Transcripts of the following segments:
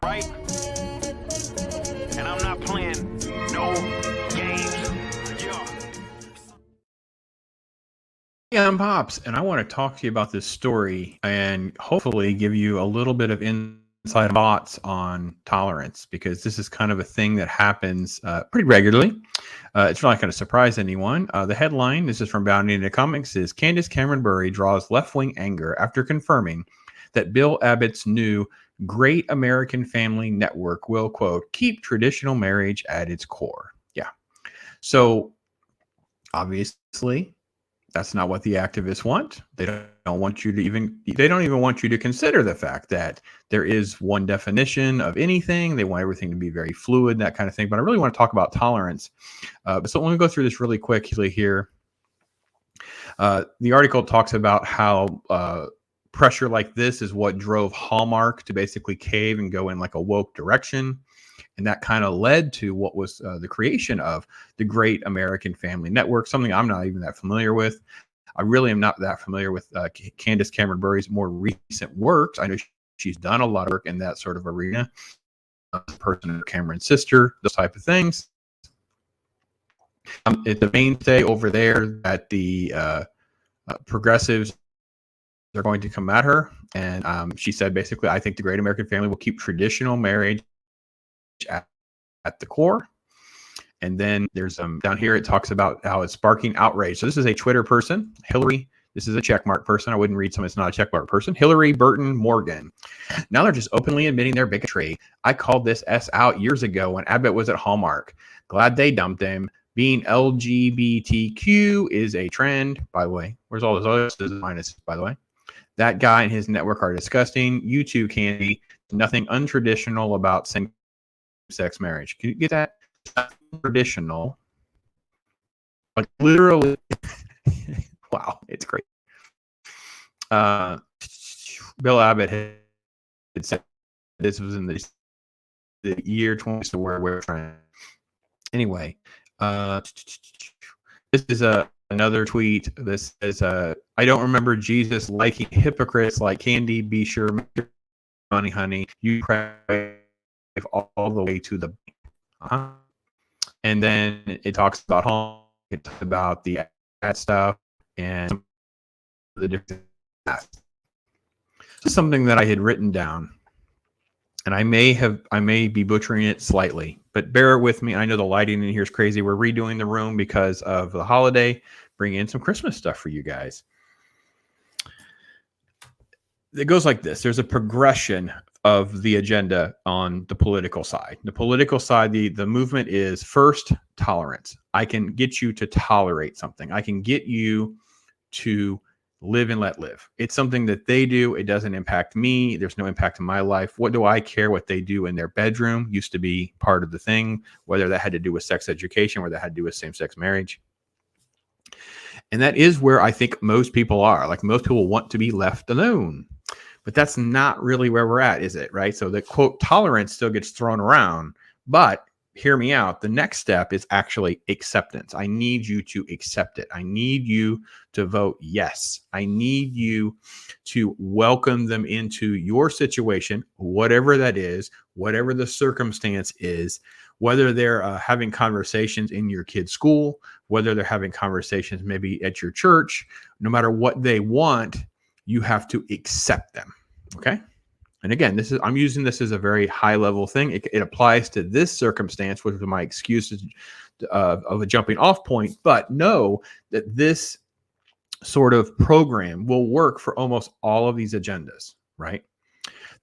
Right? And I'm not playing no games. Yeah, I'm Pops, and I want to talk to you about this story and hopefully give you a little bit of inside thoughts on tolerance, because this is kind of a thing that happens pretty regularly. It's not going to surprise anyone. The headline, this is from Bounding into Comics, is Candace Cameron Bure draws left-wing anger after confirming that Bill Abbott's new Great American Family Network will, quote, keep traditional marriage at its core. Yeah. So obviously, that's not what the activists want. They don't want you to they don't even want you to consider the fact that there is one definition of anything. They want everything to be very fluid, that kind of thing. But I really want to talk about tolerance. So let me go through this really quickly here. The article talks about how pressure like this is what drove Hallmark to basically cave and go in like a woke direction. And that kind of led to what was the creation of the Great American Family Network, something I'm not even that familiar with. I really am not that familiar with Candace Cameron Bure's more recent works. I know she's done a lot of work in that sort of arena. Person, Cameron's sister, those type of things. It's a mainstay over there that the progressives are going to come at her. And she said, basically, I think the Great American Family will keep traditional marriage at the core. And then there's down here, it talks about how it's sparking outrage. So this is a Twitter person, Hillary. This is a checkmark person. I wouldn't read someone that's not a checkmark person. Hillary Burton Morgan. Now they're just openly admitting their bigotry. I called this S out years ago when Abbott was at Hallmark. Glad they dumped him. Being LGBTQ is a trend. By the way, where's all those other minuses, by the way? That guy and his network are disgusting. You too, Candy. Nothing untraditional about same-sex marriage. Can you get that? Traditional, like literally. Wow, it's great. Bill Abbott had said this was in the year 20, so we're trying. Anyway, this is another tweet. This is I don't remember Jesus liking hypocrites like Candy. Be sure, money, honey, you pray all the way to the. And then it talks about home. It talks about the ad stuff and the different. This is something that I had written down, and I may be butchering it slightly, but bear with me. I know the lighting in here is crazy. We're redoing the room because of the holiday. Bring in some Christmas stuff for you guys. It goes like this. There's a progression of the agenda on the political side. The political side, the movement is first tolerance. I can get you to tolerate something. I can get you to live and let live. It's something that they do. It doesn't impact me. There's no impact in my life. What do I care what they do in their bedroom? Used to be part of the thing, whether that had to do with sex education, whether that had to do with same-sex marriage. And that is where I think most people are. Like, most people want to be left alone. But that's not really where we're at, is it? Right? So the quote tolerance still gets thrown around, but hear me out. The next step is actually acceptance. I need you to accept it. I need you to vote yes. I need you to welcome them into your situation, whatever that is, whatever the circumstance is, whether they're having conversations in your kid's school, whether they're having conversations maybe at your church, no matter what they want, you have to accept them. Okay. And again, I'm using this as a very high level thing. It applies to this circumstance, which is my excuse of a jumping off point, but know that this sort of program will work for almost all of these agendas, right?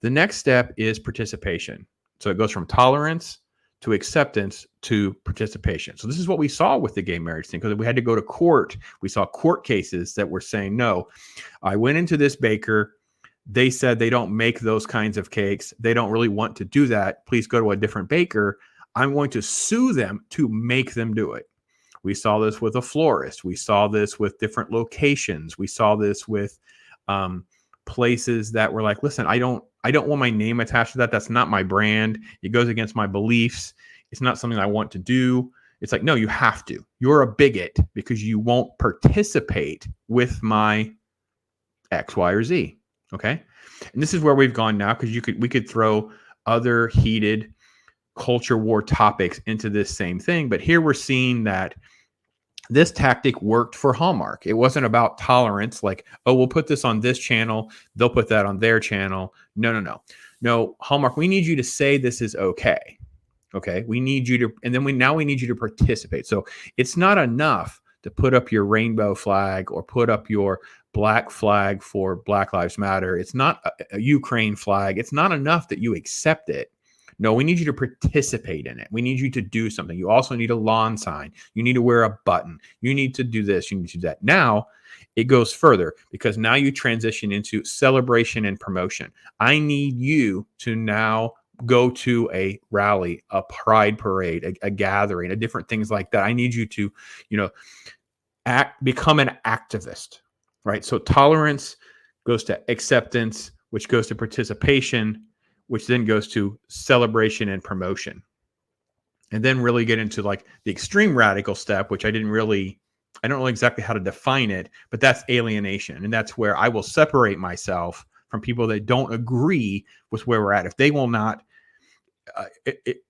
The next step is participation. So it goes from tolerance to acceptance to participation. So this is what we saw with the gay marriage thing, because we had to go to court. We saw court cases that were saying, no, I went into this baker. They said they don't make those kinds of cakes. They don't really want to do that. Please go to a different baker. I'm going to sue them to make them do it. We saw this with a florist. We saw this with different locations. We saw this with places that were like, listen, I don't want my name attached to that. That's not my brand. It goes against my beliefs. It's not something I want to do. It's like, no, you have to. You're a bigot because you won't participate with my X, Y, or Z. Okay. And this is where we've gone now, because we could throw other heated culture war topics into this same thing. But here we're seeing that this tactic worked for Hallmark. It wasn't about tolerance, like, oh, we'll put this on this channel, they'll put that on their channel. No, Hallmark, we need you to say this is okay. Okay, we need you to, and then we need you to participate. So it's not enough to put up your rainbow flag or put up your black flag for Black Lives Matter. It's not a Ukraine flag. It's not enough that you accept it. No, we need you to participate in it. We need you to do something. You also need a lawn sign. You need to wear a button. You need to do this. You need to do that. Now it goes further, because now you transition into celebration and promotion. I need you to now go to a rally, a pride parade, a gathering, different things like that. I need you to, become an activist, right? So tolerance goes to acceptance, which goes to participation, which then goes to celebration and promotion. And then really get into like the extreme radical step, which I don't know exactly how to define it, but that's alienation. And that's where I will separate myself from people that don't agree with where we're at. If they will not,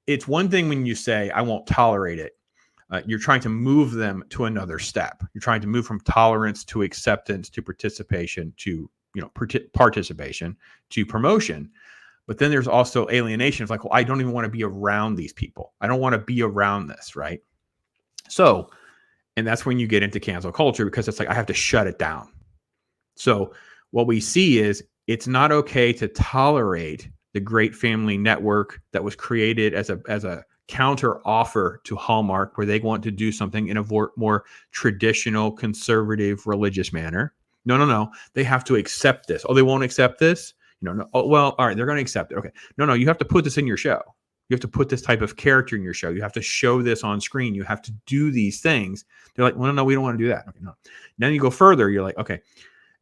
it's one thing when you say, I won't tolerate it. You're trying to move them to another step. You're trying to move from tolerance to acceptance to participation to, participation to promotion. But then there's also alienation. It's like, well, I don't even want to be around these people. I don't want to be around this, right? So, and that's when you get into cancel culture, because it's like, I have to shut it down. So what we see is it's not okay to tolerate the great family network that was created as a counter offer to Hallmark, where they want to do something in a more traditional, conservative, religious manner. No. They have to accept this. Oh, they won't accept this? No. Oh, well, all right, they're going to accept it. Okay. No, you have to put this in your show. You have to put this type of character in your show. You have to show this on screen. You have to do these things. They're like, well, no, we don't want to do that. Okay, no. Then you go further. You're like, okay.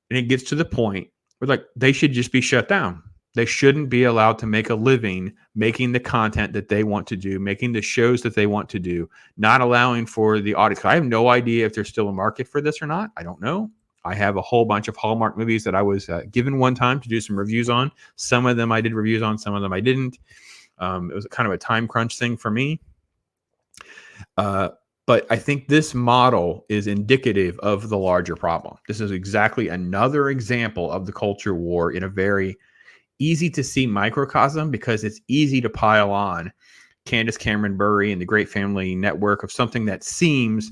And it gets to the point where like they should just be shut down. They shouldn't be allowed to make a living making the content that they want to do, making the shows that they want to do, not allowing for the audience. I have no idea if there's still a market for this or not. I don't know. I have a whole bunch of Hallmark movies that I was given one time to do some reviews on. Some of them I did reviews on, some of them I didn't. It was kind of a time crunch thing for me. But I think this model is indicative of the larger problem. This is exactly another example of the culture war in a very easy to see microcosm, because it's easy to pile on Candace Cameron Bure and the Great Family Network of something that seems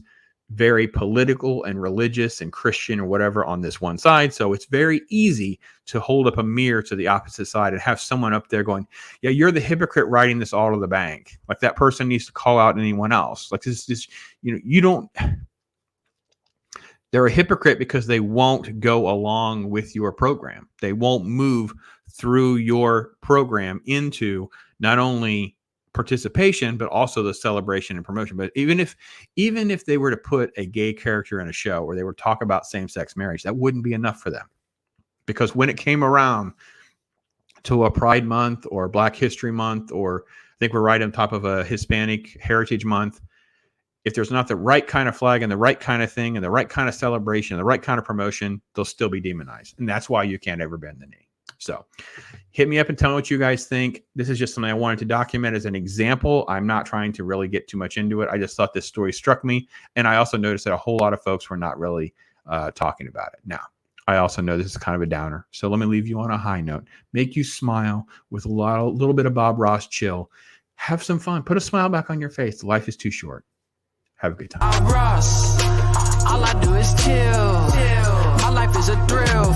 very political and religious and Christian or whatever on this one side. So it's very easy to hold up a mirror to the opposite side and have someone up there going, yeah, you're the hypocrite writing this all to the bank. Like that person needs to call out anyone else. Like this, you don't, they're a hypocrite because they won't go along with your program. They won't move through your program into not only participation, but also the celebration and promotion. But even if they were to put a gay character in a show or they were to talk about same-sex marriage, that wouldn't be enough for them. Because when it came around to a Pride Month or Black History Month, or I think we're right on top of a Hispanic Heritage Month, if there's not the right kind of flag and the right kind of thing and the right kind of celebration and the right kind of promotion, they'll still be demonized. And that's why you can't ever bend the knee. So hit me up and tell me what you guys think. This is just something I wanted to document as an example. I'm not trying to really get too much into it. I just thought this story struck me. And I also noticed that a whole lot of folks were not really talking about it. Now, I also know this is kind of a downer. So let me leave you on a high note. Make you smile with a little bit of Bob Ross chill. Have some fun. Put a smile back on your face. Life is too short. Have a good time. Bob Ross, all I do is chill. My life is a thrill.